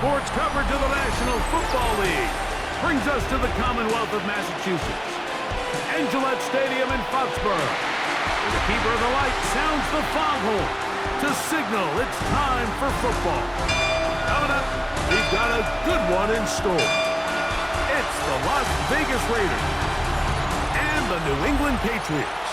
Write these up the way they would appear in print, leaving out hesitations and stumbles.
sports coverage of the National Football League brings us to the Commonwealth of Massachusetts and Gillette Stadium in Foxborough, where the keeper of the light sounds the foghorn to signal it's time for football. Coming up, we've got a good one in store. It's the Las Vegas Raiders and the New England Patriots.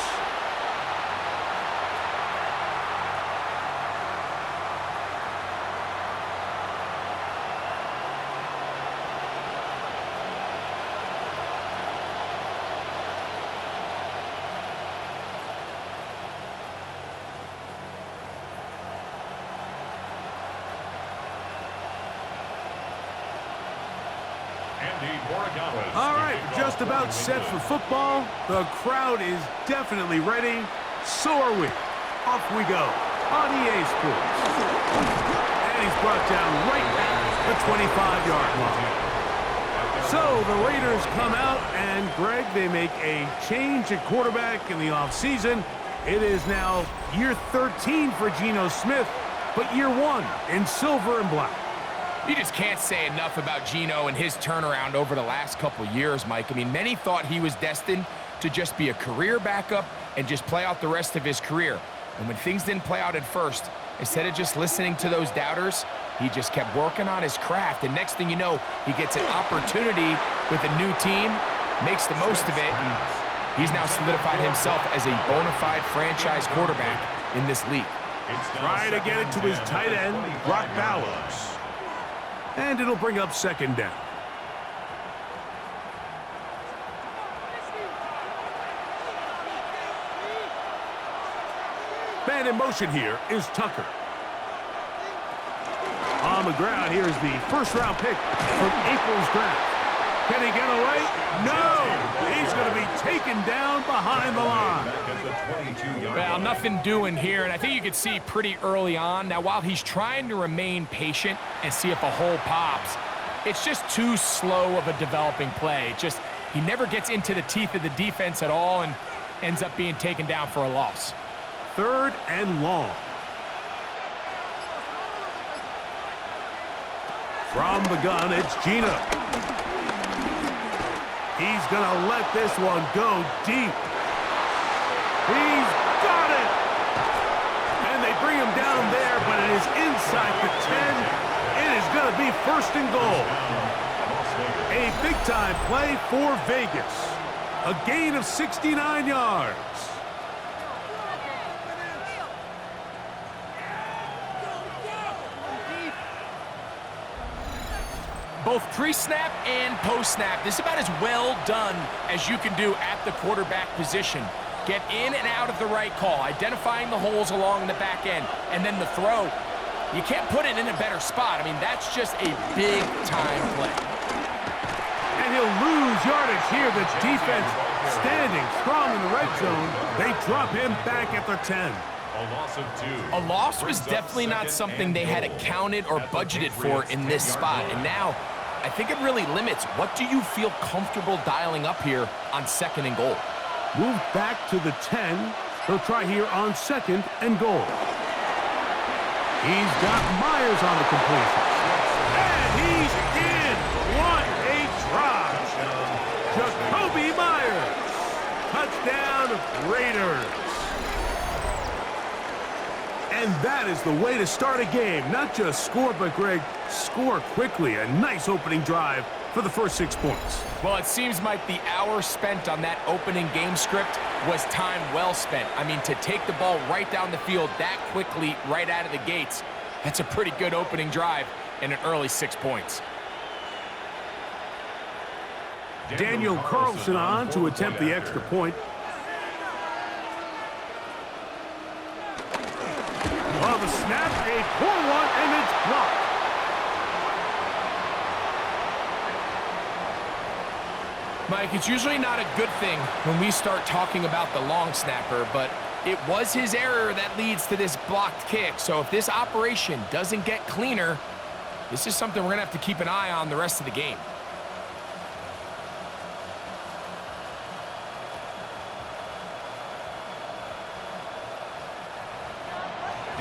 All right, just about set for football. The crowd is definitely ready. So are we. Off we go on EA Sports. And he's brought down right at the 25-yard line. So the Raiders come out, and Greg, they make a change at quarterback in the offseason. It is now year 13 for Geno Smith, but year 1 in silver and black. You just can't say enough about Geno and his turnaround over the last couple years, Mike. I mean, many thought he was destined to just be a career backup and just play out the rest of his career. And when things didn't play out at first, instead of just listening to those doubters, he just kept working on his craft. And next thing you know, he gets an opportunity with a new team, makes the most of it, and he's now solidified himself as a bona fide franchise quarterback in this league. Trying to get it to his tight end, Brock Bowers. And it'll bring up second down. Man in motion here is Tucker. On the ground, here's the first-round pick from April's draft. Can he get away? No! He's going to be taken down behind the line. Well, nothing doing here, and I think you could see pretty early on. Now, while he's trying to remain patient and see if a hole pops, it's just too slow of a developing play. He never gets into the teeth of the defense at all and ends up being taken down for a loss. Third and long. From the gun, it's Geno. He's going to let this one go deep. He's got it! And they bring him down there, but it is inside the 10. It is going to be first and goal. A big-time play for Vegas. A gain of 69 yards. Both pre-snap and post-snap, this is about as well done as you can do at the quarterback position. Get in and out of the right call, identifying the holes along the back end, and then the throw. You can't put it in a better spot. I mean, that's just a big-time play. And he'll lose yardage here. The defense standing strong in the red zone. They drop him back at the 10. A loss of 2. A loss was definitely not something they had accounted or budgeted for in this spot. And now, I think it really limits what do you feel comfortable dialing up here on second and goal. Move back to the 10. They'll try here on second and goal. He's got Myers on the completion. And he's in. What a drop. Jacoby Myers. Touchdown, Raiders. And that is the way to start a game. Not just score, but, Greg, score quickly. A nice opening drive for the first 6 points. Well, it seems like the hour spent on that opening game script was time well spent. I mean, to take the ball right down the field that quickly, right out of the gates, that's a pretty good opening drive and an early 6 points. Daniel Carlson on to attempt the extra point. Well, the snap, a poor one, and it's blocked. Mike, it's usually not a good thing when we start talking about the long snapper, but it was his error that leads to this blocked kick. So if this operation doesn't get cleaner, this is something we're going to have to keep an eye on the rest of the game.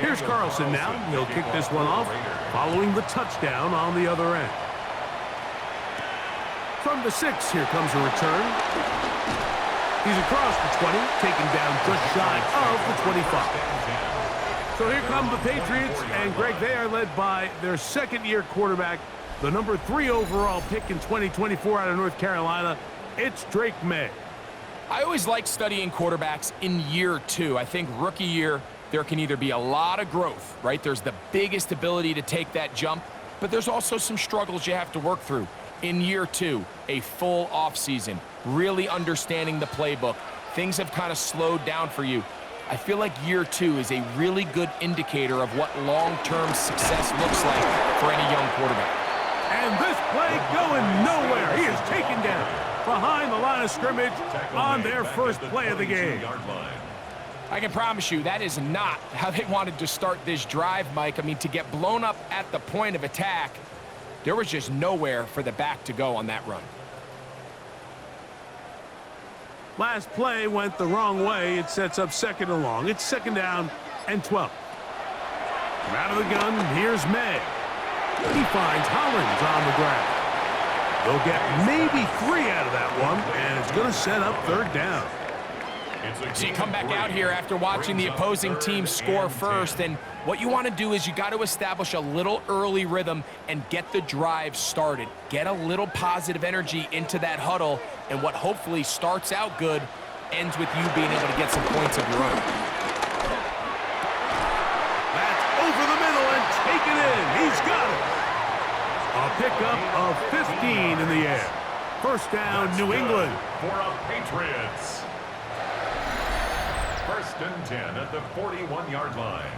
Here's Carlson now. He'll kick this one off, following the touchdown on the other end. From the 6, here comes a return. He's across the 20, taken down just shy of the 25. So here come the Patriots, and Greg, they are led by their second-year quarterback, the number 3 overall pick in 2024 out of North Carolina. It's Drake May. I always like studying quarterbacks in year 2. I think rookie year, there can either be a lot of growth, right? There's the biggest ability to take that jump, but there's also some struggles you have to work through. In year 2, a full offseason, really understanding the playbook. Things have kind of slowed down for you. I feel like year 2 is a really good indicator of what long-term success looks like for any young quarterback. And this play going nowhere. He is taken down behind the line of scrimmage on their first play of the game. I can promise you that is not how they wanted to start this drive, Mike. I mean, to get blown up at the point of attack, there was just nowhere for the back to go on that run. Last play went the wrong way. It sets up second and long. It's second down and 12. From out of the gun, here's May. He finds Hollins on the ground. They'll get maybe 3 out of that one, and it's going to set up third down. So you come back out here after watching the opposing team score first, and what you want to do is you got to establish a little early rhythm and get the drive started. Get a little positive energy into that huddle, and what hopefully starts out good ends with you being able to get some points of your own. That's over the middle and taken in. He's got it. A pickup of 15 in the air. First down, New England. For a Patriots. First and 10 at the 41-yard line.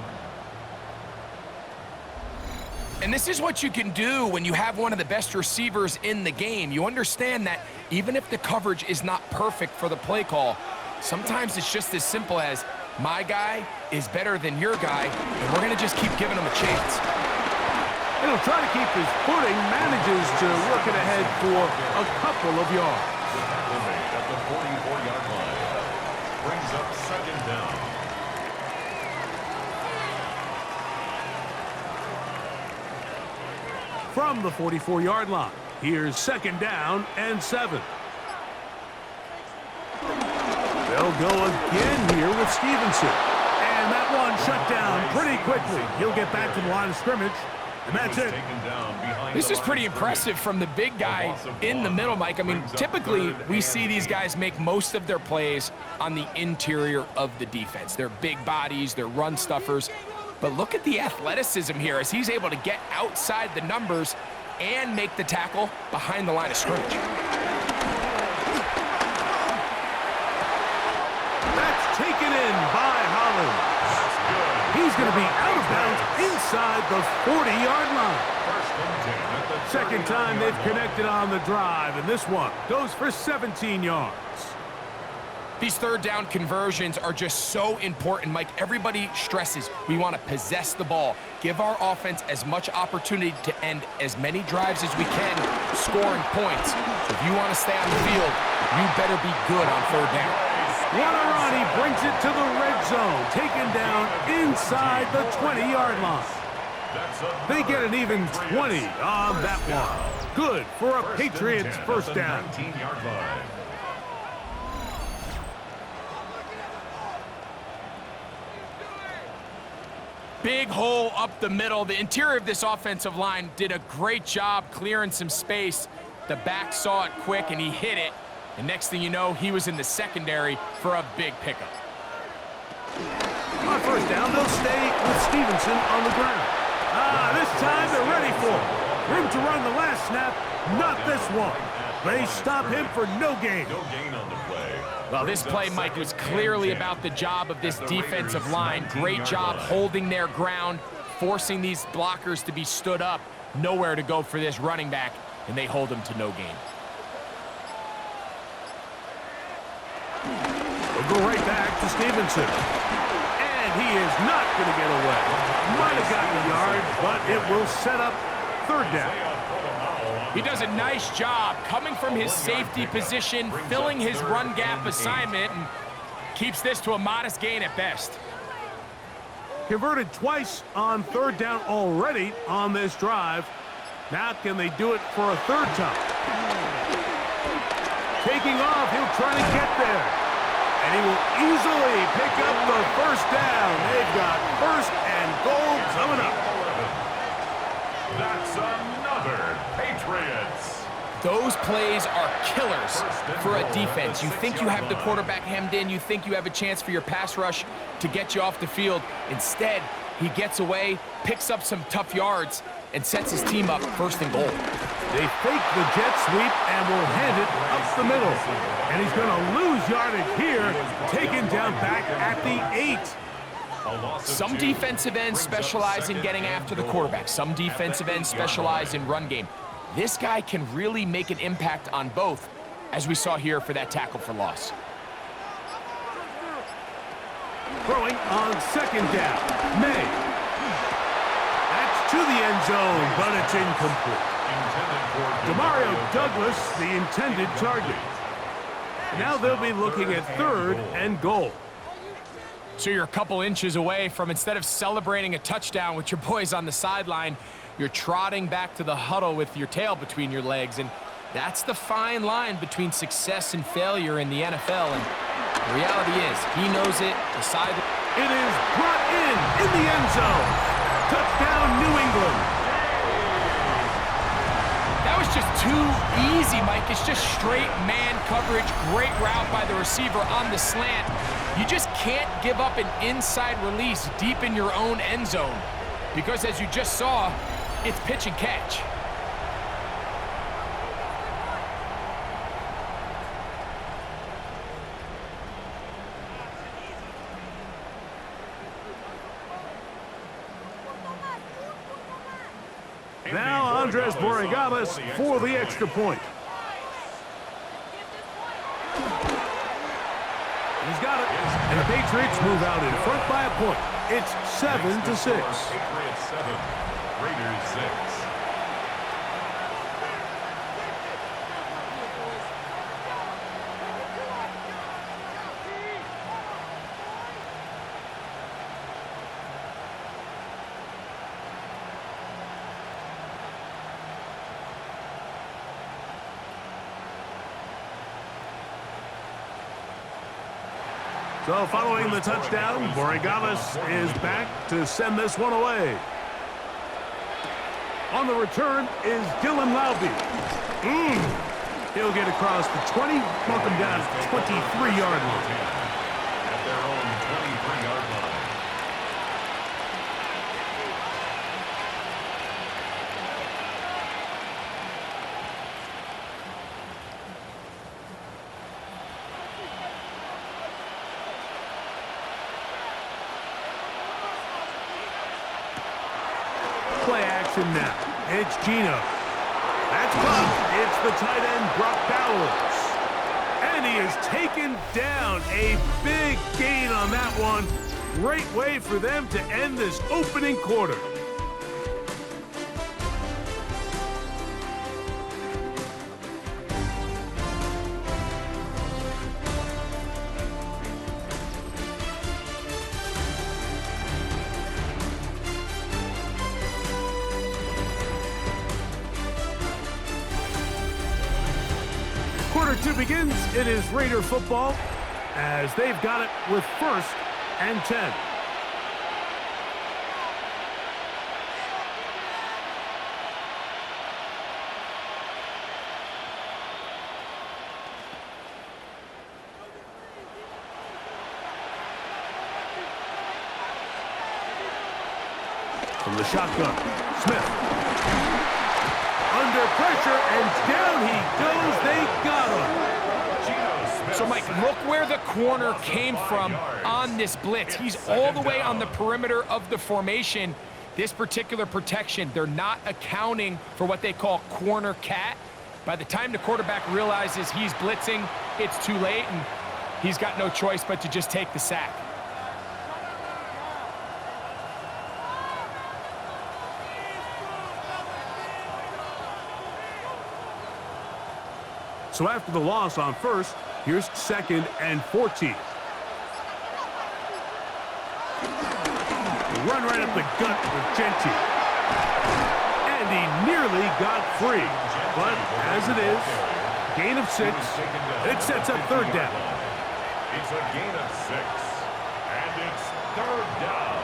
And this is what you can do when you have one of the best receivers in the game. You understand that even if the coverage is not perfect for the play call, sometimes it's just as simple as my guy is better than your guy, and we're going to just keep giving him a chance. And he'll try to keep his footing, manages to work it ahead for a couple of yards. At the 44-yard line. Brings up second down. From the 44-yard line, here's second down and 7. They'll go again here with Stevenson. And that one shut down pretty quickly. He'll get back to the line of scrimmage, and that's it. This is pretty impressive from the big guy in the middle, Mike. I mean, typically we see these guys make most of their plays on the interior of the defense. They're big bodies, they're run stuffers. But look at the athleticism here as he's able to get outside the numbers and make the tackle behind the line of scrimmage. That's taken in by Hollins. He's going to be out of bounds inside the 40-yard line. Second time they've connected on the drive, and this one goes for 17 yards. These third down conversions are just so important, Mike. Everybody stresses we want to possess the ball, give our offense as much opportunity to end as many drives as we can, scoring points. So if you want to stay on the field, you better be good on third down. Guarani brings it to the red zone, taken down inside the 20-yard line. They get an even 20 on that one. Good for a Patriots first down. Big hole up the middle. The interior of this offensive line did a great job clearing some space. The back saw it quick, and he hit it. And next thing you know, he was in the secondary for a big pickup. On first down, they'll stay with Stevenson on the ground. This time they're ready for it. Room to run the last snap, not this one. They stop him for no gain. No gain on the play. Well, this play, Mike, was clearly about the job of this defensive line. Great job holding their ground, forcing these blockers to be stood up. Nowhere to go for this running back, and they hold him to no gain. We'll go right back to Stevenson. And he is not going to get away. Might have gotten a yard, but it will set up third down. He does a nice job coming from his safety position, filling his run gap assignment, and keeps this to a modest gain at best. converted twice on third down already on this drive. Now can they do it for a third time? Taking off, he'll try to get there. And he will easily pick up the first down. They've got first and goal coming up. That's another Patriots. Those plays are killers for a defense. You think you have the quarterback hemmed in. You think you have a chance for your pass rush to get you off the field. Instead, he gets away, picks up some tough yards, and sets his team up first and goal. They fake the jet sweep and will hand it up the middle. And he's going to lose yardage here, taken down back at the 8. Some defensive ends specialize in getting after the quarterback. Some defensive ends specialize in run game. This guy can really make an impact on both, as we saw here for that tackle for loss. Throwing on second down. May. That's to the end zone, but it's incomplete. Demario Douglas, the intended target. Now they'll be looking at third and goal. So you're a couple inches away from, instead of celebrating a touchdown with your boys on the sideline, you're trotting back to the huddle with your tail between your legs. And that's the fine line between success and failure in the NFL. And the reality is, he knows it. It is brought in the end zone. Touchdown, New England. That was just too easy, Mike. It's just straight man coverage. Great route by the receiver on the slant. You just can't give up an inside release deep in your own end zone, because as you just saw, it's pitch and catch. Now Andres Borregales for the extra point. He's got it. And the Patriots move out in front by a point. It's 7-6. Patriots 7, Raiders 6. So following the touchdown, Borregales is back to send this one away. On the return is Dylan Laube. He'll get across the 20, mark him down at the 23-yard line. At their own 23-yard line. Play action now. It's Gino. That's caught. It's the tight end, Brock Bowers. And he is taken down. A big gain on that one. Great way for them to end this opening quarter. Quarter two begins. It is Raider football as they've got it with first and 10. From the shotgun, Smith. Under pressure, and down he goes. They got him. So, Mike, look where the corner came from on this blitz. He's all the way on the perimeter of the formation. This particular protection, they're not accounting for what they call corner cat. By the time the quarterback realizes he's blitzing, it's too late, and he's got no choice but to just take the sack. So after the loss on first, here's second and 14. run right up the gut with Genti. And he nearly got free. But as it is, gain of 6. It sets up third down. It's a gain of 6. And it's third down.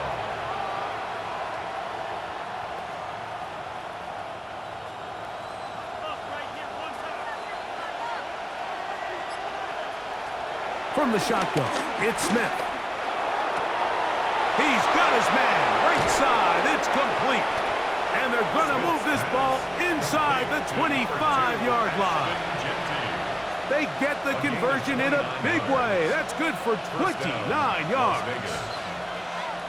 From the shotgun, it's Smith. He's got his man right side. It's complete. And they're going to move this ball inside the 25-yard line. They get the conversion in a big way. That's good for 29 yards.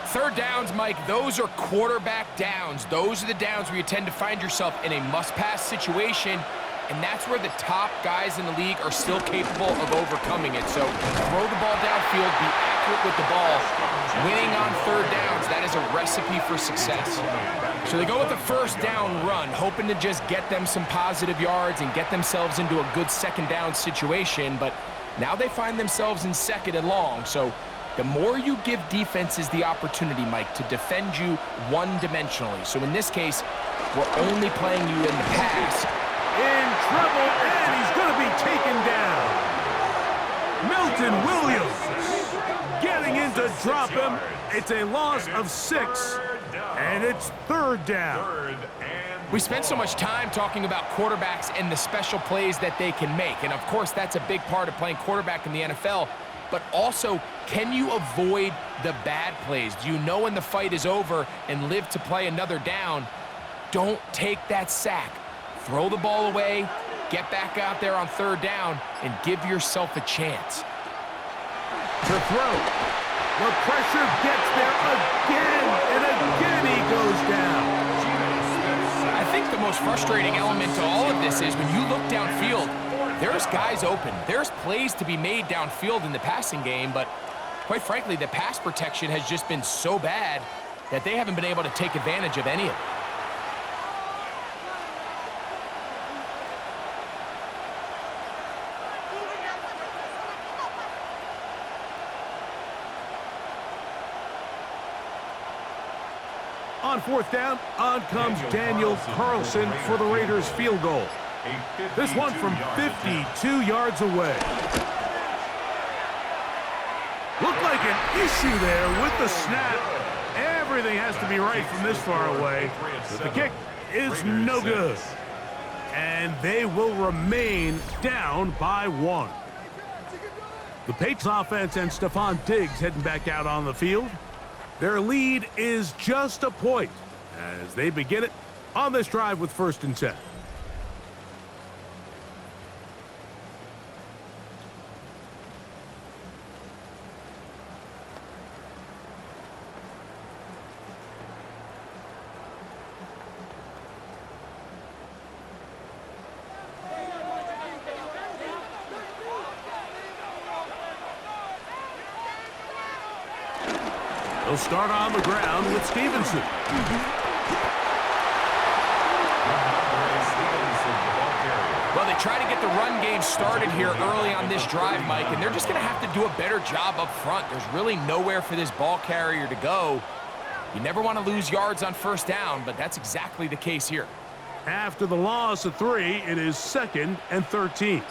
Third downs, Mike, those are quarterback downs. Those are the downs where you tend to find yourself in a must-pass situation, and that's where the top guys in the league are still capable of overcoming it. So throw the ball downfield, be accurate with the ball. Winning on third downs, that is a recipe for success. So they go with the first down run, hoping to just get them some positive yards and get themselves into a good second down situation, but now they find themselves in second and long. So the more you give defenses the opportunity, Mike, to defend you one-dimensionally. So in this case, we're only playing you in the pass. In trouble, and he's going to be taken down. Milton Williams getting in to drop him. It's a loss of 6, and it's third down. We spent so much time talking about quarterbacks and the special plays that they can make, and of course that's a big part of playing quarterback in the NFL, but also, can you avoid the bad plays? Do you know when the fight is over and live to play another down? Don't take that sack. Throw the ball away, get back out there on third down, and give yourself a chance. To throw. The pressure gets there again, and again he goes down. I think the most frustrating element to all of this is when you look downfield, there's guys open. There's plays to be made downfield in the passing game, but quite frankly, the pass protection has just been so bad that they haven't been able to take advantage of any of it. On fourth down, on comes Daniel Carlson for the Raiders field goal. This one from 52 yards away. Looked like an issue there with the snap. Everything has to be right from this far away. But the kick is no good. And they will remain down by 1. The Patriots offense and Stephon Diggs heading back out on the field. Their lead is just a point as they begin it on this drive with 1st and 10. They'll start on the ground with Stevenson. Well, they try to get the run game started here early on this drive, Mike, and they're just going to have to do a better job up front. There's really nowhere for this ball carrier to go. You never want to lose yards on first down, but that's exactly the case here. After the loss of 3, it is 2nd and 13.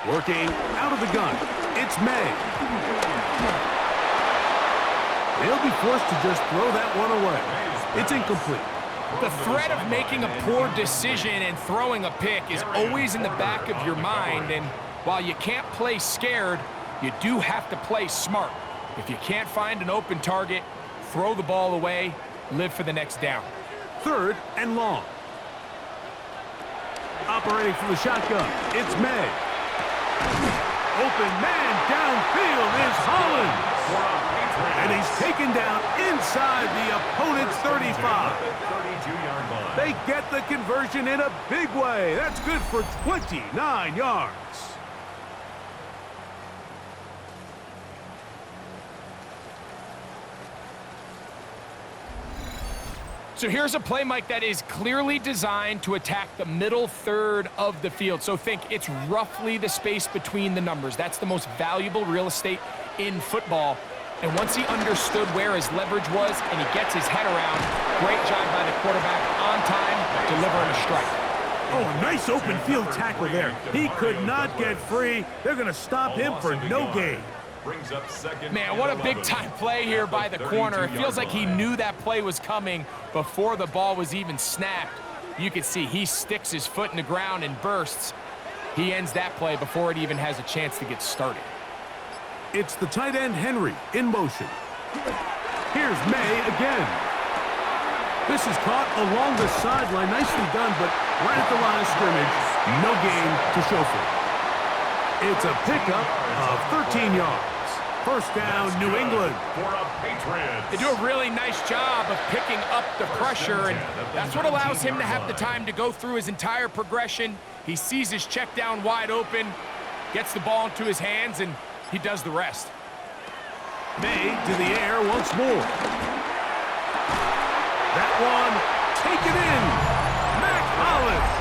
Working out of the gun, it's May. They'll be forced to just throw that one away. It's incomplete. The threat of making a poor decision and throwing a pick is always in the back of your mind, and while you can't play scared, you do have to play smart. If you can't find an open target, throw the ball away, live for the next down. 3rd and long. Operating from the shotgun, it's May. Open man downfield is Hollins. And he's taken down inside the opponent's 35. They get the conversion in a big way. That's good for 29 yards. So here's a play, Mike, that is clearly designed to attack the middle third of the field. So think it's roughly the space between the numbers. That's the most valuable real estate in football. And once he understood where his leverage was and he gets his head around, great job by the quarterback on time, delivering a strike. Oh, a nice open field tackle there. He could not get free. They're going to stop him for no gain. Man, what a big-time play here by the corner. It feels like he knew that play was coming before the ball was even snapped. You can see he sticks his foot in the ground and bursts. He ends that play before it even has a chance to get started. It's the tight end, Henry, in motion. Here's May again. This is caught along the sideline. Nicely done, but right at the line of scrimmage, no gain to show for it. It's a pickup of 13 yards. First down, New England. For a Patriots. They do a really nice job of picking up the pressure, and that's what allows him to have the time to go through his entire progression. He sees his check down wide open, gets the ball into his hands, and he does the rest. May to the air once more. That one, take it in. Mac Hollins.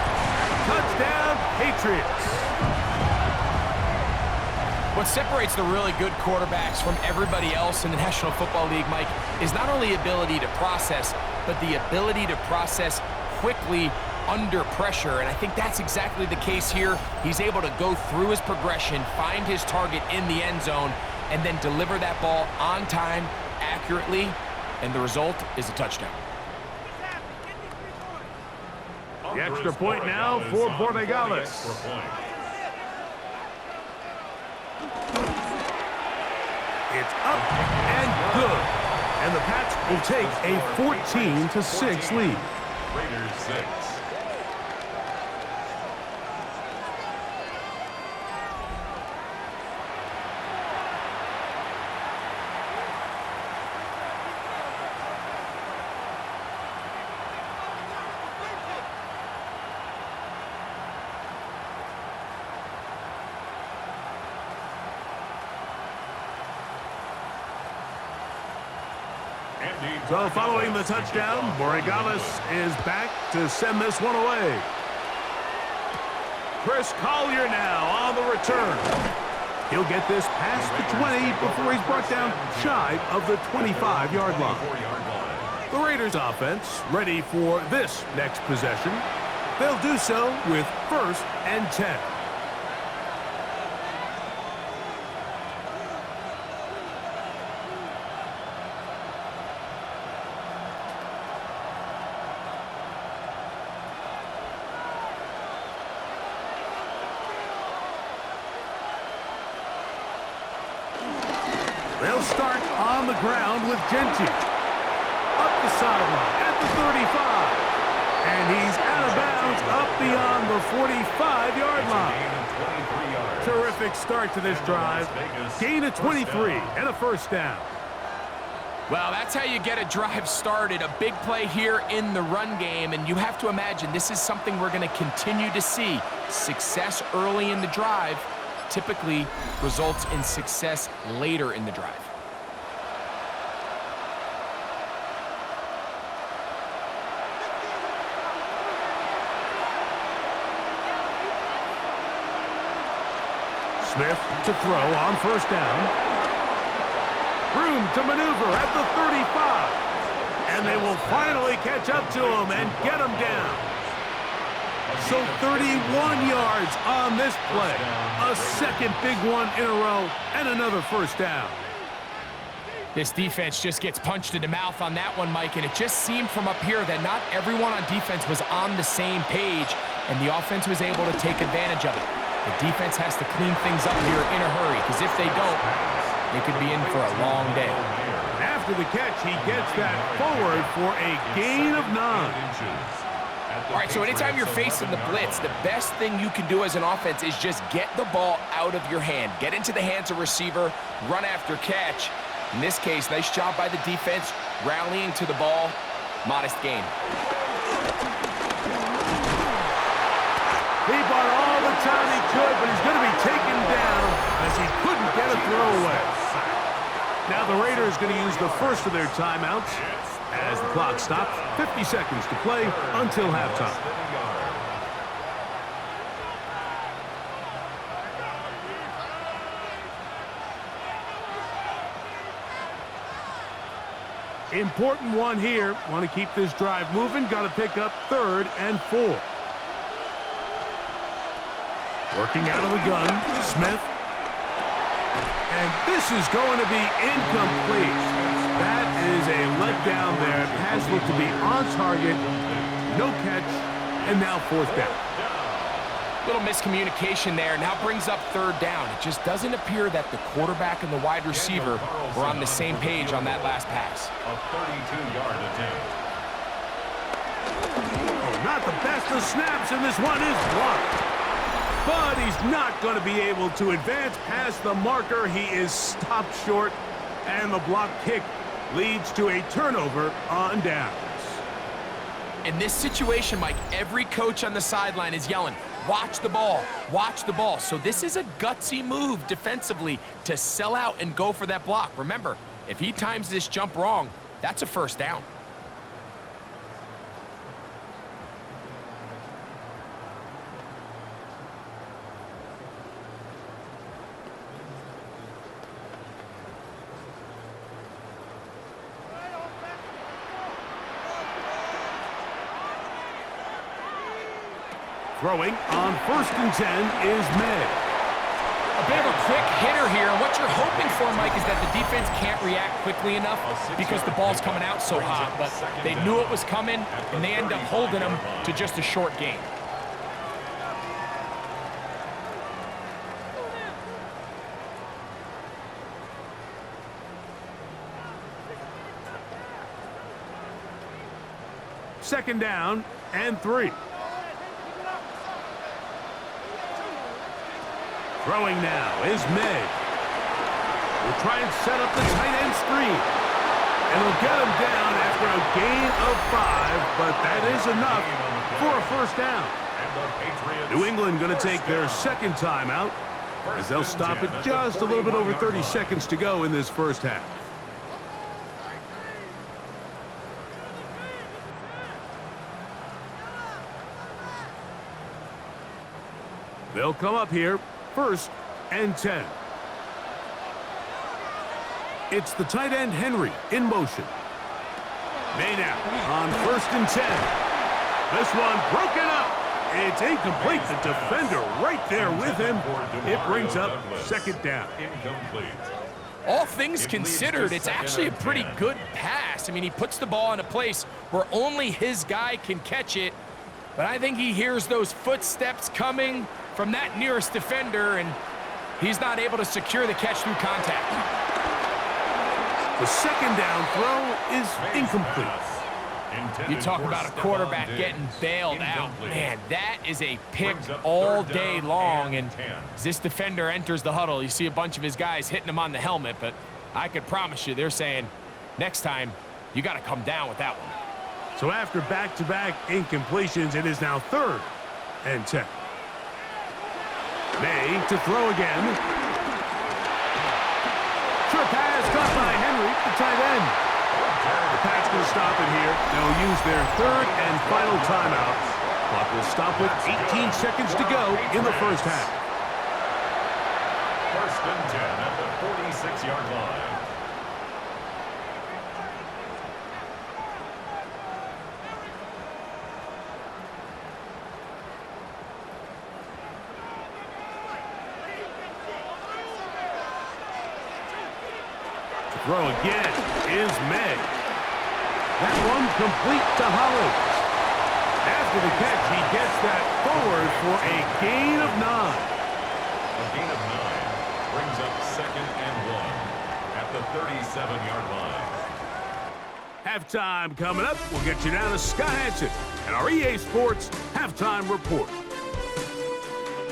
Touchdown, Patriots. What separates the really good quarterbacks from everybody else in the National Football League, Mike, is not only ability to process, but the ability to process quickly under pressure, and I think that's exactly the case here. He's able to go through his progression, find his target in the end zone, and then deliver that ball on time, accurately, and the result is a touchdown. The extra point now for Borregales. It's up and good, and the Pats will take a 14-6 lead. Raiders 6. So following the touchdown, Borregales is back to send this one away. Chris Collier now on the return. He'll get this past the 20 before he's brought down shy of the 25-yard line. The Raiders offense ready for this next possession. They'll do so with 1st and 10. They'll start on the ground with Genty. Up the sideline at the 35. And he's out of bounds up beyond the 45-yard line. Terrific start to this drive. Gain of 23 and a first down. Well, that's how you get a drive started. A big play here in the run game, and you have to imagine this is something we're going to continue to see. Success early in the drive typically results in success later in the drive. Smith to throw on first down. Room to maneuver at the 35. And they will finally catch up to him and get him down. So 31 yards on this play. A second big one in a row and another first down. This defense just gets punched in the mouth on that one, Mike, and it just seemed from up here that not everyone on defense was on the same page, and the offense was able to take advantage of it. The defense has to clean things up here in a hurry, because if they don't, they could be in for a long day. After the catch, he gets that forward for a gain of 9. All right, so anytime you're facing the blitz, the best thing you can do as an offense is just get the ball out of your hand. Get into the hands of receiver, run after catch. In this case, nice job by the defense, rallying to the ball, modest gain. He bought all the time he could, but he's going to be taken down as he couldn't get a throw away. Now the Raiders going to use the first of their timeouts as the clock stops. 50 seconds to play until halftime. Important one here. Want to keep this drive moving. Got to pick up 3rd and 4. Working out of the gun, Smith. And this is going to be incomplete. That is a letdown there. Pass looked to be on target. No catch. And now 4th down. Little miscommunication there. Now brings up 3rd down. It just doesn't appear that the quarterback and the wide receiver were on the same page on that last pass. A 32-yard attempt. Oh, not the best of snaps, and this one is blocked. But he's not going to be able to advance past the marker. He is stopped short, and the block kick leads to a turnover on downs. In this situation, Mike, every coach on the sideline is yelling, watch the ball, watch the ball. So this is a gutsy move defensively to sell out and go for that block. Remember, if he times this jump wrong, that's a 1st down. Throwing on 1st and 10 is May. A bit of a quick hitter here, and what you're hoping for, Mike, is that the defense can't react quickly enough because the ball's coming out so hot, but they knew it was coming, and they end up holding them to just a short gain. Second down and 3. Throwing now is May. We'll try and set up the tight end screen. And he'll get him down after a gain of 5, but that is enough for a 1st down. New England going to take their 2nd timeout as they'll stop it just a little bit over 30 seconds to go in this 1st half. They'll come up here. 1st and 10. It's the tight end Henry in motion. May now on 1st and 10. This one broken up. It's incomplete. The defender right there with him. It brings up 2nd down. All things considered, it's actually a pretty good pass. I mean, he puts the ball in a place where only his guy can catch it. But I think he hears those footsteps coming from that nearest defender, and he's not able to secure the catch through contact. The 2nd down throw is incomplete. You talk about a quarterback getting bailed out. Man, that is a pick all day long, and as this defender enters the huddle, you see a bunch of his guys hitting him on the helmet, but I could promise you they're saying, next time, you got to come down with that one. So after back-to-back incompletions, it is now 3rd and 10. May to throw again. Short pass caught by Henry, the tight end. The Pats going to stop it here. They'll use their 3rd and final timeout. Clock will stop with 18 seconds to go in the 1st half. 1st and 10 at the 46-yard line. Throw again is May. That one complete to Hollins. After the catch, he gets that forward for a gain of 9. A gain of 9 brings up 2nd and 1 at the 37-yard line. Halftime coming up. We'll get you down to Scott Hanson and our EA Sports Halftime Report.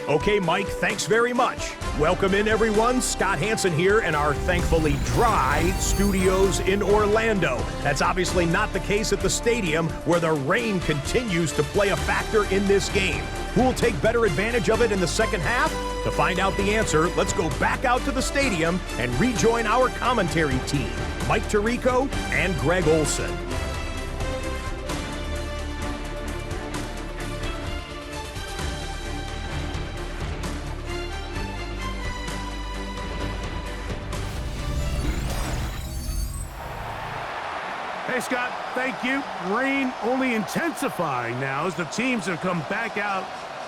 Okay, Mike, thanks very much. Welcome in, everyone. Scott Hanson here in our thankfully dry studios in Orlando. That's obviously not the case at the stadium, where the rain continues to play a factor in this game. Who will take better advantage of it in the 2nd half? To find out the answer, let's go back out to the stadium and rejoin our commentary team, Mike Tirico and Greg Olson. Scott. Thank you. Rain only intensifying now as the teams have come back out.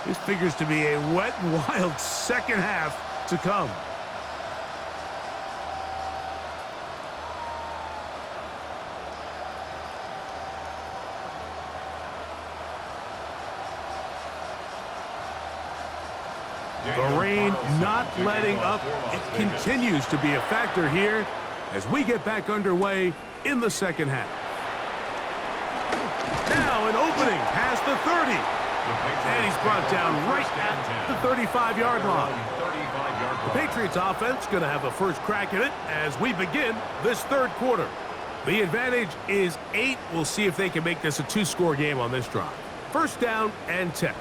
This figures to be a wet and wild second half to come. The rain not letting up. It continues to be a factor here as we get back underway in the second half. Now an opening past the 30. And he's brought down right at the 35-yard line. The Patriots offense going to have a first crack at it as we begin this third quarter. The advantage is 8. We'll see if they can make this a 2-score game on this drive. First down and 10.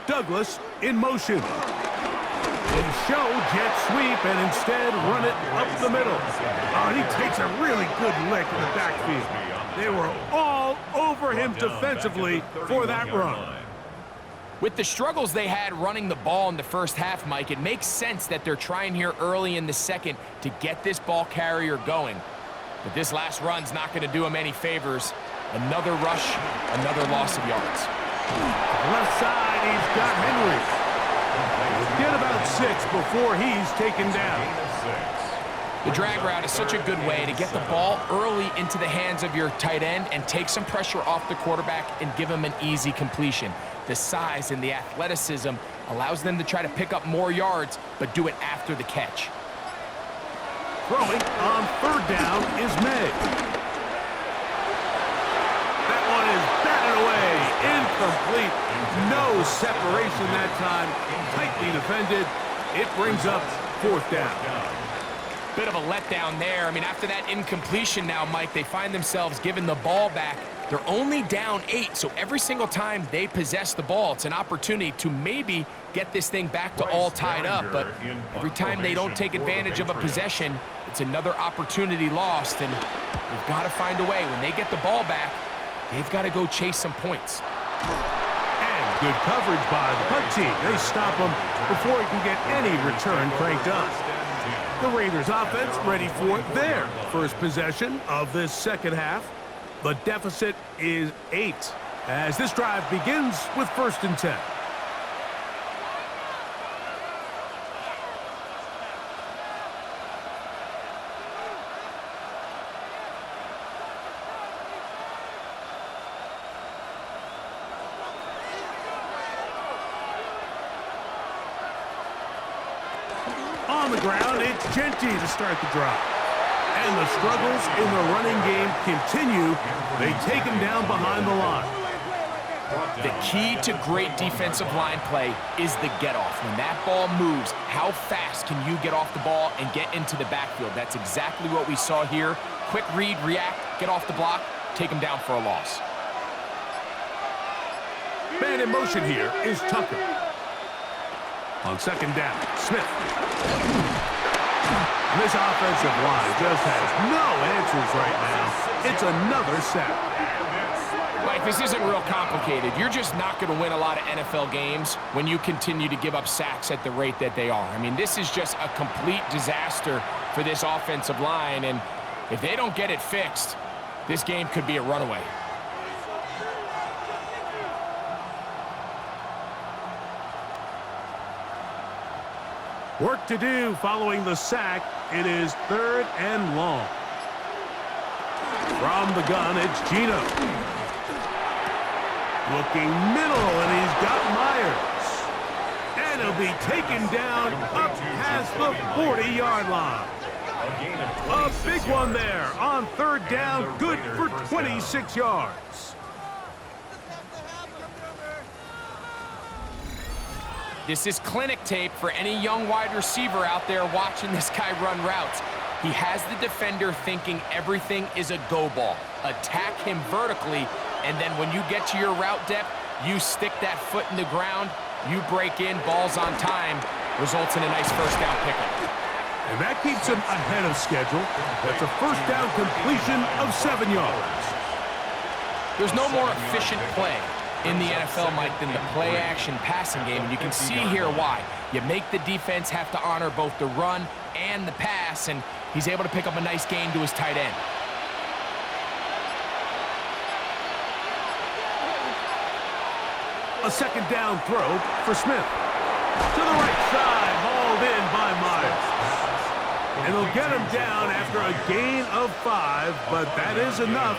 Douglas in motion. They show jet sweep and instead run it up the middle. Oh, and he takes a really good lick in the backfield. They were all over him defensively for that run. With the struggles they had running the ball in the first half, Mike, it makes sense that they're trying here early in the second to get this ball carrier going. But this last run's not going to do him any favors. Another rush, another loss of yards. Left side, he's got Henry. Get about 6 before he's taken down. The drag route is such a good way to get the ball early into the hands of your tight end and take some pressure off the quarterback and give him an easy completion. The size and the athleticism allows them to try to pick up more yards, but do it after the catch. Throwing on third down is May. Incomplete. No separation that time. Tightly defended. It brings up fourth down. Bit of a letdown there. I mean, after that incompletion now, Mike, they find themselves giving the ball back. They're only down 8, so every single time they possess the ball, it's an opportunity to maybe get this thing back to all tied up. But every time they don't take advantage of a possession, it's another opportunity lost, and they've got to find a way. When they get the ball back, they've got to go chase some points. And good coverage by the punt team. They stop him before he can get any return cranked up. The Raiders offense ready for their first possession of this second half. The deficit is 8 as this drive begins with first and 10. On the ground, it's Genty to start the drive. And the struggles in the running game continue. They take him down behind the line. The key to great defensive line play is the get-off. When that ball moves, how fast can you get off the ball and get into the backfield? That's exactly what we saw here. Quick read, react, get off the block, take him down for a loss. Man in motion here is Tucker. On second down, Smith. This offensive line just has no answers right now. It's another sack. Mike, this isn't real complicated. You're just not going to win a lot of NFL games when you continue to give up sacks at the rate that they are. I mean, this is just a complete disaster for this offensive line, and if they don't get it fixed, this game could be a runaway. Work to do following the sack. It is third and long. From the gun, it's Gino. Looking middle, and he's got Myers. And he'll be taken down up past the 40-yard line. A big one there on third down, good for 26 yards. This is clinic tape for any young wide receiver out there watching this guy run routes. He has the defender thinking everything is a go ball. Attack him vertically, and then when you get to your route depth, you stick that foot in the ground, you break in, balls on time, results in a nice first down pickup. And that keeps him ahead of schedule. That's a first down completion of 7 yards. There's no more efficient play in the NFL, Mike, than the play-action passing game, and you can see here why. You make the defense have to honor both the run and the pass, and he's able to pick up a nice gain to his tight end. A second down throw for Smith. To the right side, hauled in by Myers. And they'll get him down after a gain of 5, but that is enough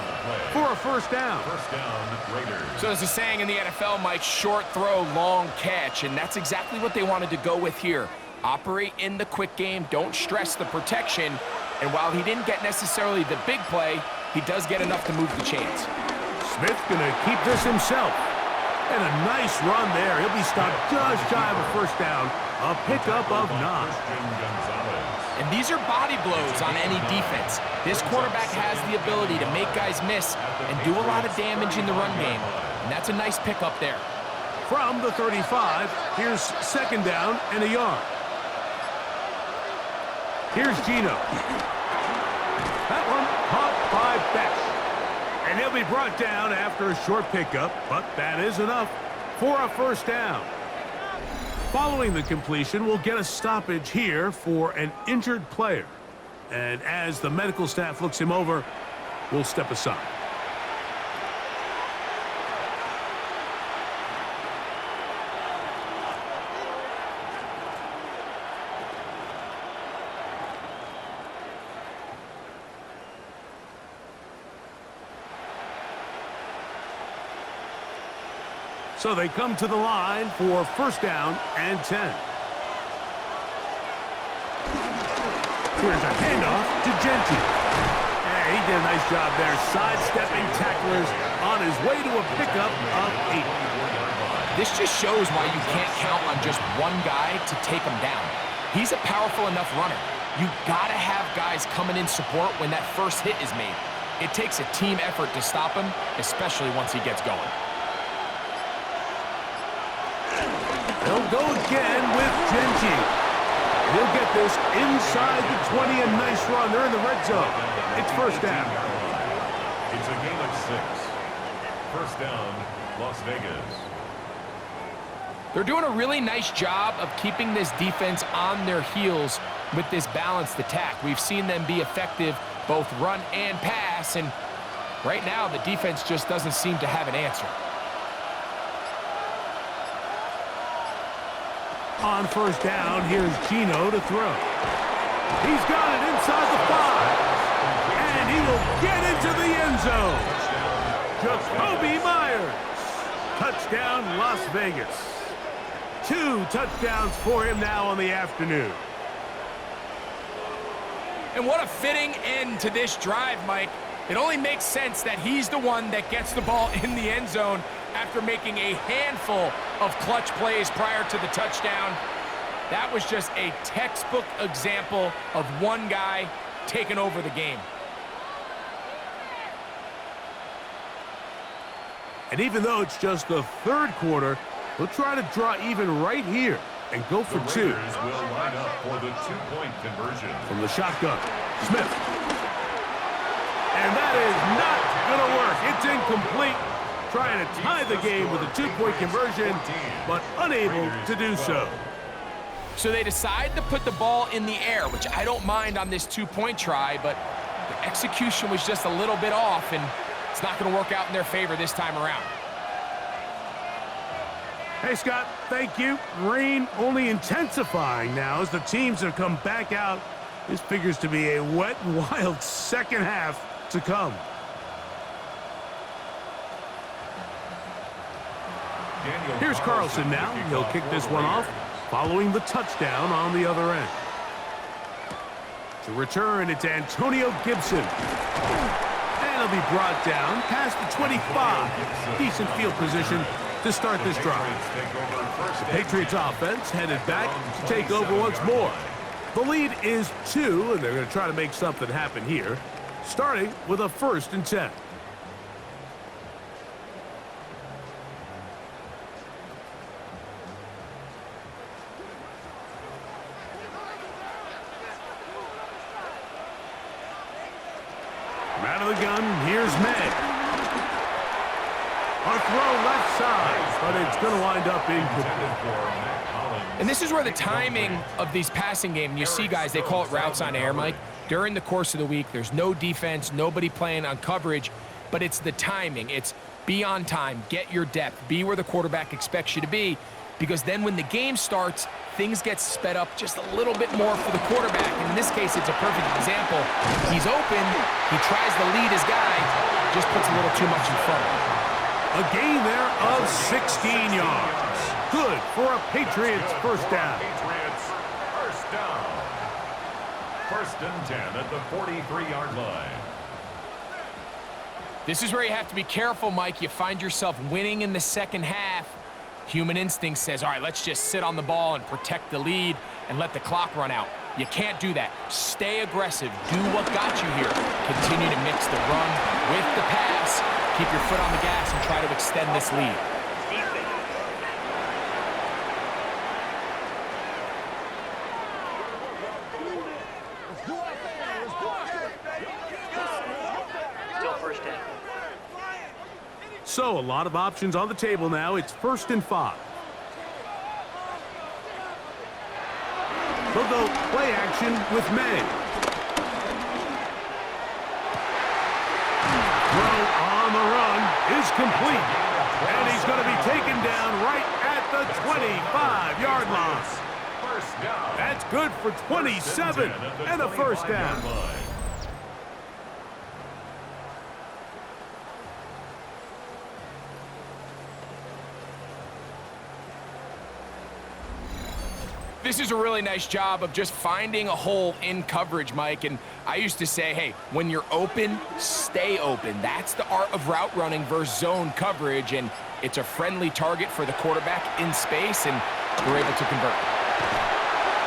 for a first down. First down, Raiders. So there's a saying in the NFL, Mike, short throw, long catch, and that's exactly what they wanted to go with here. Operate in the quick game, don't stress the protection, and while he didn't get necessarily the big play, he does get enough to move the chains. Smith's going to keep this himself. And a nice run there. He'll be stopped just shy of a first down. A pickup of 9. And these are body blows on any defense. This quarterback has the ability to make guys miss and do a lot of damage in the run game. And that's a nice pickup there. From the 35, here's second down and a yard. Here's Gino. That one caught by Beck. And he'll be brought down after a short pickup, but that is enough for a first down. Following the completion, we'll get a stoppage here for an injured player. And as the medical staff looks him over, we'll step aside. So they come to the line for first down and 10. Here's a handoff to Genti. And he did a nice job there, sidestepping tacklers on his way to a pickup of 8. This just shows why you can't count on just one guy to take him down. He's a powerful enough runner. You gotta have guys coming in support when that first hit is made. It takes a team effort to stop him, especially once he gets going. They'll go again with Genti. He'll get this inside the 20, a nice run. They're in the red zone. It's first down. It's a gain of 6. First down, Las Vegas. They're doing a really nice job of keeping this defense on their heels with this balanced attack. We've seen them be effective both run and pass, and right now the defense just doesn't seem to have an answer. On first down, here's Gino to throw. He's got it inside the 5. And he will get into the end zone. Jacoby Myers. Touchdown, Las Vegas. 2 touchdowns for him now on the afternoon. And what a fitting end to this drive, Mike. It only makes sense that he's the one that gets the ball in the end zone after making a handful of clutch plays prior to the touchdown. That was just a textbook example of one guy taking over the game. And even though it's just the third quarter, we'll try to draw even right here and go for 2. The Raiders will line up for the 2-point conversion. From the shotgun, Smith. And that is not going to work. It's incomplete. Trying to tie the game with a 2-point conversion, but unable to do so. So they decide to put the ball in the air, which I don't mind on this 2-point try, but the execution was just a little bit off, and it's not going to work out in their favor this time around. Hey, Scott, thank you. Rain only intensifying now as the teams have come back out. This figures to be a wet and wild second half to come. Here's Carlson now. He'll kick this one off following the touchdown on the other end. To return, it's Antonio Gibson. And he'll be brought down past the 25. Decent field position to start this drive. The Patriots offense headed back to take over once more. The lead is 2, and they're going to try to make something happen here, starting with a 1st and 10. Out of the gun, here's May. A throw left side, but it's going to wind up incomplete. And this is where the timing of these passing games, you see guys, they call it routes on air, Mike. During the course of the week, there's no defense, nobody playing on coverage, but it's the timing. It's be on time, get your depth, be where the quarterback expects you to be, because then when the game starts, things get sped up just a little bit more for the quarterback. And in this case, it's a perfect example. He's open, he tries to lead his guy, just puts a little too much in front of him. A gain there of 16 yards. Good for a Patriots first down. Patriots first down. First and 10 at the 43-yard line. This is where you have to be careful, Mike. You find yourself winning in the second half. Human instinct says, all right, let's just sit on the ball and protect the lead and let the clock run out. You can't do that. Stay aggressive. Do what got you here. Continue to mix the run with the pass. Keep your foot on the gas and try to extend this lead. So, a lot of options on the table now. It's 1st and 5. They'll go play action with May. Throw on the run is complete. And he's going to be taken down right at the 25-yard line. First down. That's good for 27 and a first down. This is a really nice job of just finding a hole in coverage, Mike. And I used to say, hey, when you're open, stay open. That's the art of route running versus zone coverage. And it's a friendly target for the quarterback in space, and we're able to convert.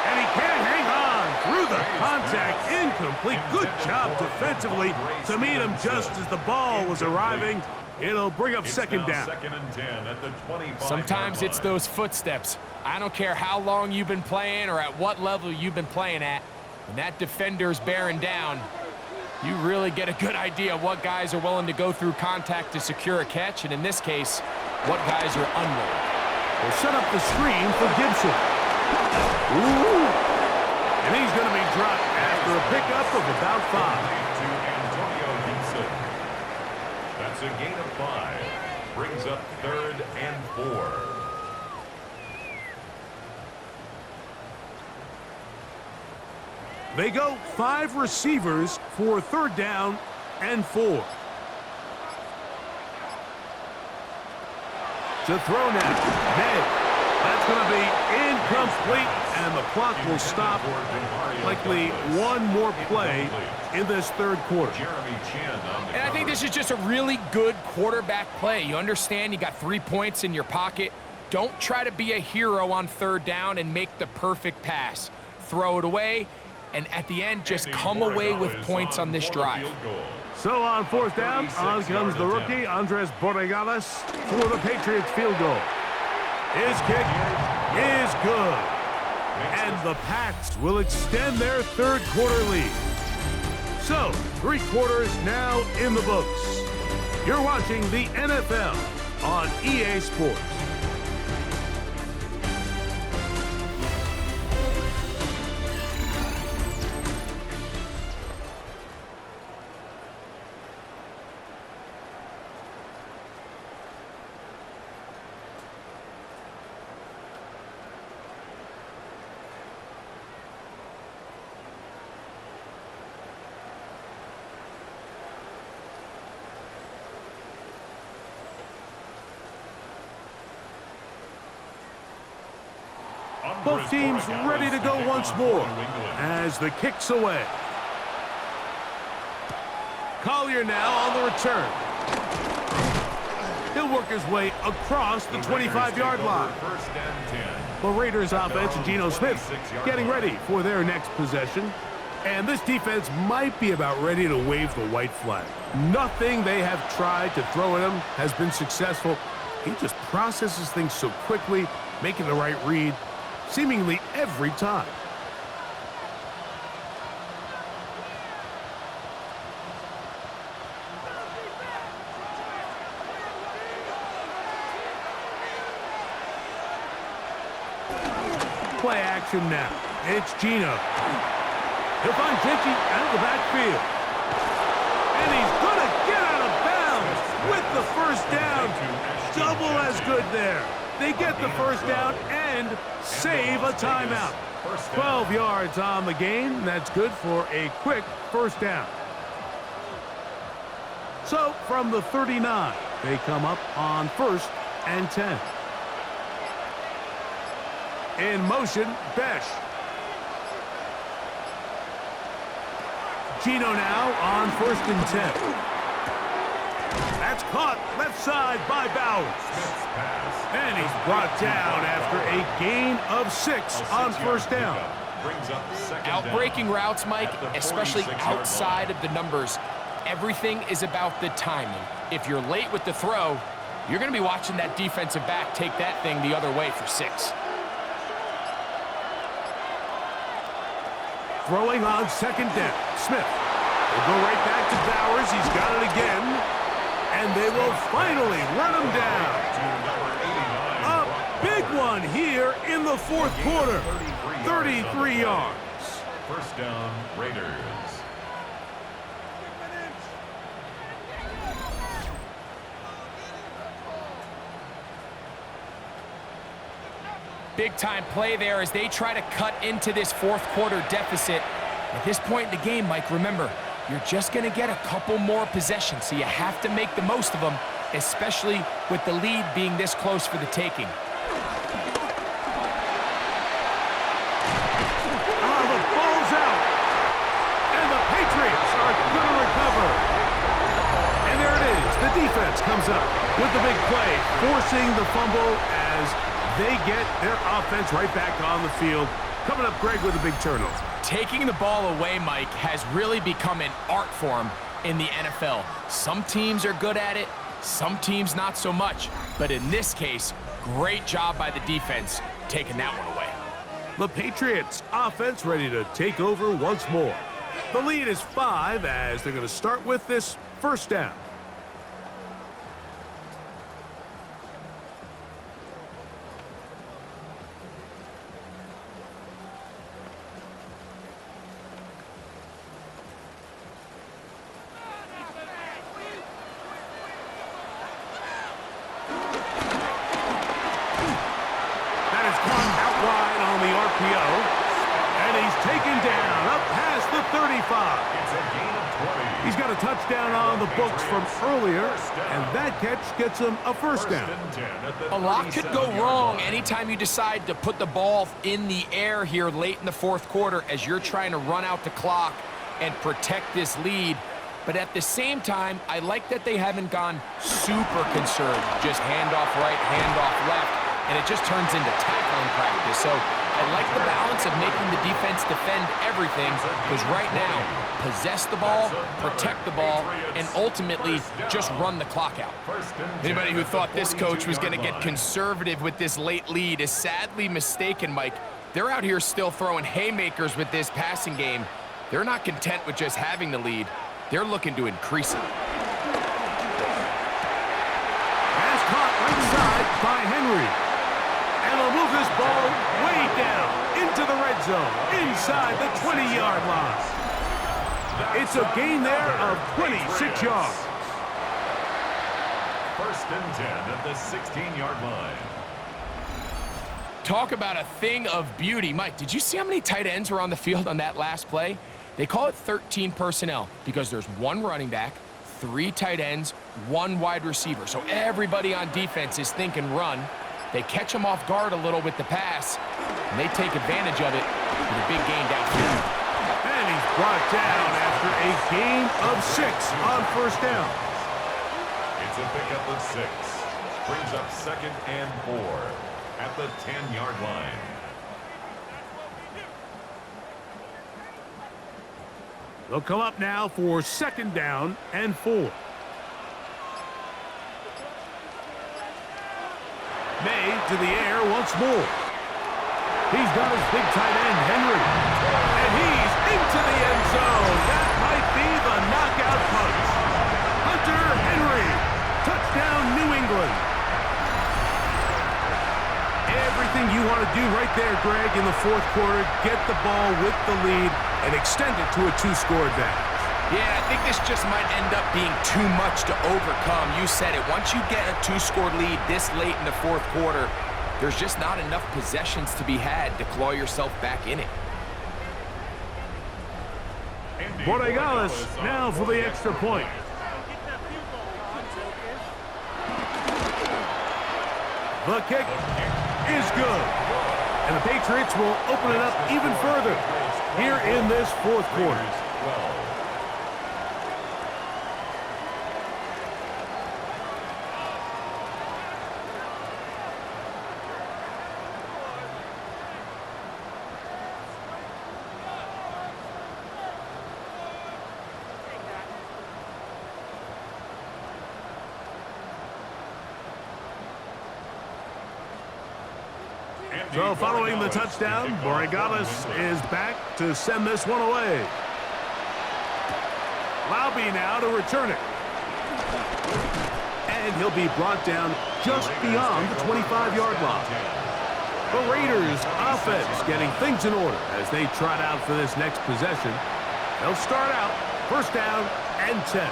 And he can't hang on through the contact. Incomplete. Good job defensively to meet him just as the ball was arriving. It'll bring up second down. Second and 10 at the 25-yard Sometimes it's line. those footsteps. I don't care how long you've been playing or at what level you've been playing at. When that defender's bearing down, you really get a good idea of what guys are willing to go through contact to secure a catch, and in this case, what guys are unwilling. They'll set up the screen for Gibson. Ooh! And he's going to be dropped after a pickup of about 5. To Antonio Gibson. That's a gain of 5. Brings up 3rd and 4. They go 5 receivers for 3rd down and 4. To throw now, May. That's going to be incomplete, and the clock will stop. Likely one more play in this 3rd quarter. And I think this is just a really good quarterback play. You understand you got 3 points in your pocket. Don't try to be a hero on 3rd down and make the perfect pass. Throw it away, and at the end, just come away with points on this drive. So on 4th down, on comes the rookie, Andres Borregales, for the Patriots field goal. His kick is good. And the Pats will extend their 3rd quarter lead. So, 3 quarters now in the books. You're watching the NFL on EA Sports. Both teams ready to go once more as the kick's away. Collier now on the return. He'll work his way across the 25-yard line. The Raiders offense and Geno Smith getting ready for their next possession. And this defense might be about ready to wave the white flag. Nothing they have tried to throw at him has been successful. He just processes things so quickly, making the right read seemingly every time. Play action now. It's Gino. He'll find Genty out of the backfield. And he's going to get out of bounds with the first down. Double as good there. They get the first down and save a timeout. 12 yards on the game. That's good for a quick first down. So from the 39, they come up on 1st and 10. In motion, Besh. Gino now on 1st and 10. That's caught left side by Bowers. And he's brought down after a gain of 6 on first down. Outbreaking routes, Mike, especially outside of the numbers, everything is about the timing. If you're late with the throw, you're going to be watching that defensive back take that thing the other way for 6. Throwing on 2nd down. Smith will go right back to Bowers. He's got it again. And they will finally run him down. A big one here in the 4th quarter. 33 yards. First down, Raiders. Big-time play there as they try to cut into this 4th quarter deficit. At this point in the game, Mike, remember, you're just going to get a couple more possessions, so you have to make the most of them, especially with the lead being this close for the taking. The ball's out. And the Patriots are going to recover. And there it is. The defense comes up with the big play, forcing the fumble as they get their offense right back on the field. Coming up, Greg, with a big turnover. Taking the ball away, Mike, has really become an art form in the NFL. Some teams are good at it, some teams not so much. But in this case, great job by the defense taking that one away. The Patriots offense ready to take over once more. The lead is 5 as they're going to start with this first down. He's got a touchdown on the books from earlier, and that catch gets him a first down. A lot could go wrong anytime you decide to put the ball in the air here late in the 4th quarter as you're trying to run out the clock and protect this lead. But at the same time, I like that they haven't gone super conservative. Just handoff right, handoff left, and it just turns into tackling practice. So I like the balance of making the defense defend everything, because right now, possess the ball, protect the ball, and ultimately just run the clock out. Anybody who thought this coach was going to get conservative with this late lead is sadly mistaken, Mike. They're out here still throwing haymakers with this passing game. They're not content with just having the lead. They're looking to increase it. Pass caught right side by Henry. And they'll move this ball way down into the red zone, inside the 20-yard line. It's a gain there of 26 yards. First and 10 at the 16-yard line. Talk about a thing of beauty. Mike, did you see how many tight ends were on the field on that last play? They call it 13 personnel because there's 1 running back, 3 tight ends, 1 wide receiver. So everybody on defense is thinking run. They catch them off guard a little with the pass, and they take advantage of it with a big gain downfield. And he's brought down after a gain of 6 on first down. It's a pickup of 6. Brings up 2nd and 4 at the 10-yard line. They'll come up now for 2nd down and 4. May to the air once more. He's got his big tight end, Henry. And he's into the end zone. That might be the knockout punch. Hunter Henry. Touchdown, New England. Everything you want to to do right there, Greg, in the fourth quarter, get the ball with the lead and extend it to a two-score advantage. Yeah, I think this just might end up being too much to overcome. You said it. Once you get a two-score lead this late in the fourth quarter, there's just not enough possessions to be had to claw yourself back in it. Borregales now for the extra point. The kick is good. And the Patriots will open it up even further here in this fourth quarter. So following the touchdown, Borregales is back to send this one away. Laube now to return it. And he'll be brought down just beyond the 25-yard line. The Raiders offense getting things in order as they trot out for this next possession. They'll start out first down and 10.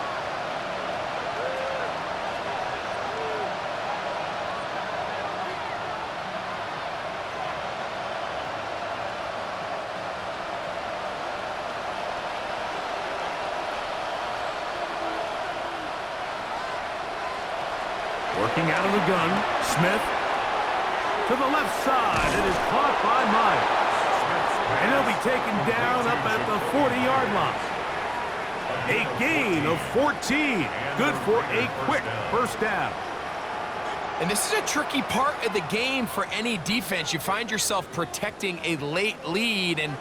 Working out of the gun, Smith to the left side. It is caught by Myers. And he'll be taken down up at the 40-yard line. A gain of 14. Good for a quick first down. And this is a tricky part of the game for any defense. You find yourself protecting a late lead, and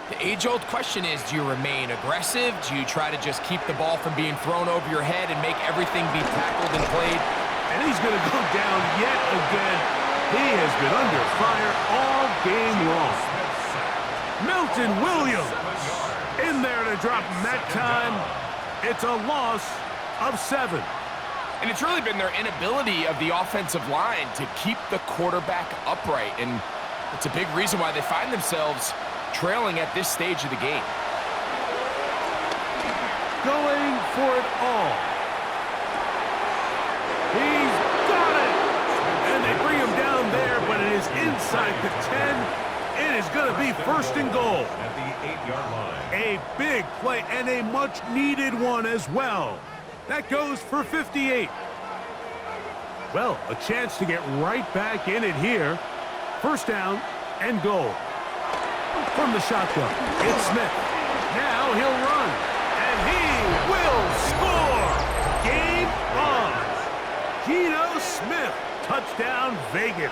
the age-old question is, do you remain aggressive? Do you try to just keep the ball from being thrown over your head and make everything be tackled and played? And he's going to go down yet again. He has been under fire all game long. Milton Williams in there to drop him that time. It's a loss of 7. And it's really been their inability of the offensive line to keep the quarterback upright. And it's a big reason why they find themselves trailing at this stage of the game. Going for it all. He's got it! And they bring him down there, but it is inside the 10. It is going to be first and goal. At the 8-yard line. A big play and a much-needed one as well. That goes for 58. Well, a chance to get right back in it here. First down and goal. From the shotgun, it's Smith. Now he'll run, and he will score! Game on! Geno Smith, touchdown Vegas.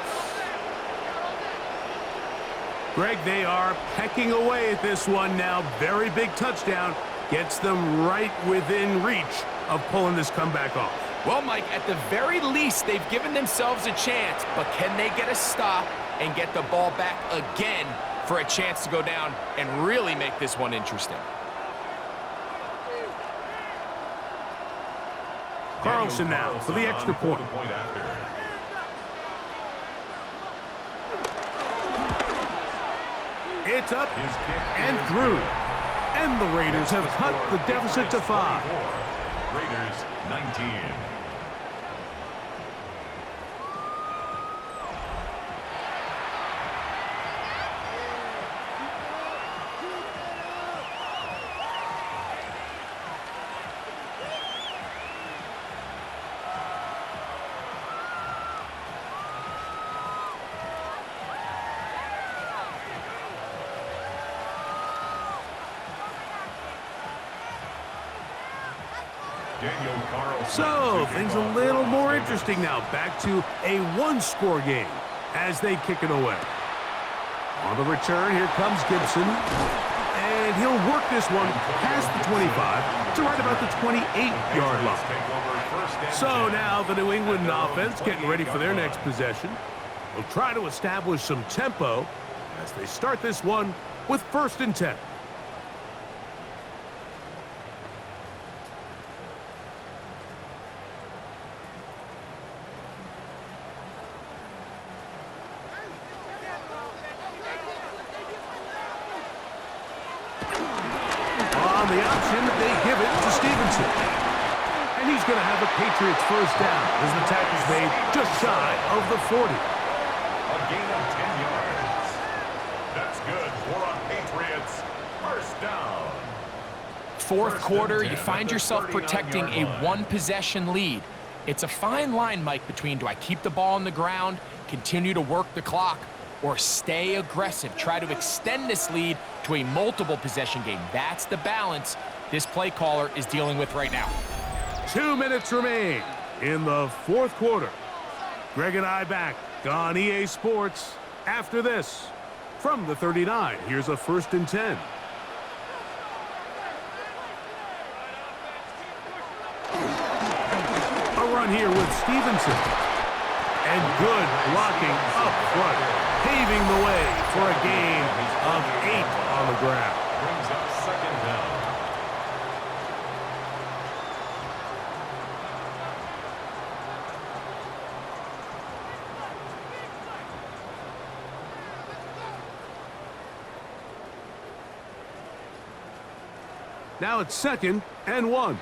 Greg, they are pecking away at this one now. Very big touchdown. Gets them right within reach of pulling this comeback off. Well, Mike, at the very least, they've given themselves a chance, but can they get a stop and get the ball back again for a chance to go down and really make this one interesting? Carlson now for the extra point. It's up and through. And the Raiders have cut the deficit to 5. Raiders 19. So, things a little more interesting now. Back to a one-score game as they kick it away. On the return, here comes Gibson. And he'll work this one past the 25 to right about the 28-yard line. So now the New England offense getting ready for their next possession. They'll try to establish some tempo as they start this one with first and 10. on the option, they give it to Stevenson. And he's going to have a Patriots first down as the tackle's made just shy of the 40. A gain of 10 yards. That's good for a Patriots first down. Fourth quarter, you find yourself protecting a one-possession lead. It's a fine line, Mike, between do I keep the ball on the ground, continue to work the clock, or stay aggressive, try to extend this lead to a multiple possession game. That's the balance this play caller is dealing with right now. 2 minutes remain in the fourth quarter. Greg and I back on EA Sports after this. From the 39, here's a 1st and 10. A run here with Stevenson. And good blocking up front, paving the way for a gain of 8 on the ground. Brings up second down. Now it's 2nd and 1.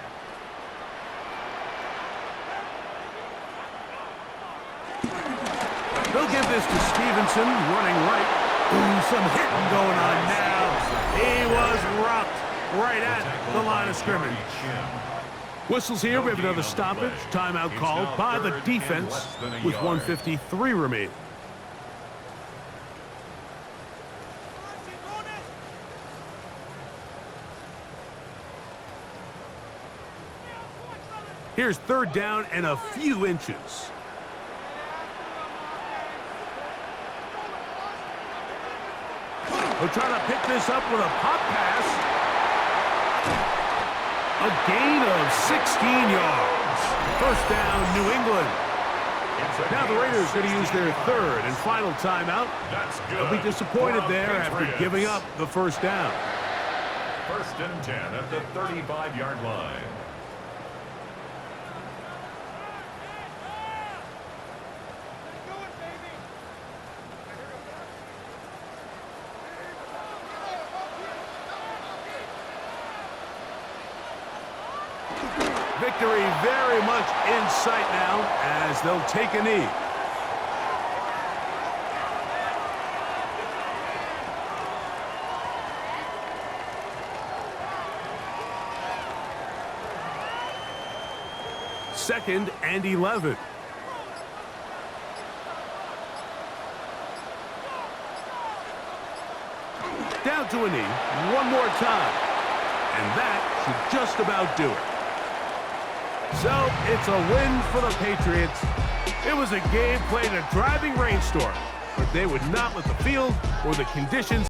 They'll give this to Stevenson, running right. Ooh, some hitting going on now. He was rocked right at the line of scrimmage. Whistles here. We have another stoppage. Timeout called by the defense with 1:53 remaining. Here's 3rd down and a few inches. They'll try to pick this up with a pop pass. A gain of 16 yards. First down, New England. Now the Raiders are going to use their 3rd and final timeout. They'll be disappointed there after giving up the first down. 1st and 10 at the 35-yard line. Victory very much in sight now as they'll take a knee. Second and 11. Down to a knee one more time. And that should just about do it. So, it's a win for the Patriots. It was a game played in a driving rainstorm, but they would not let the field or the conditions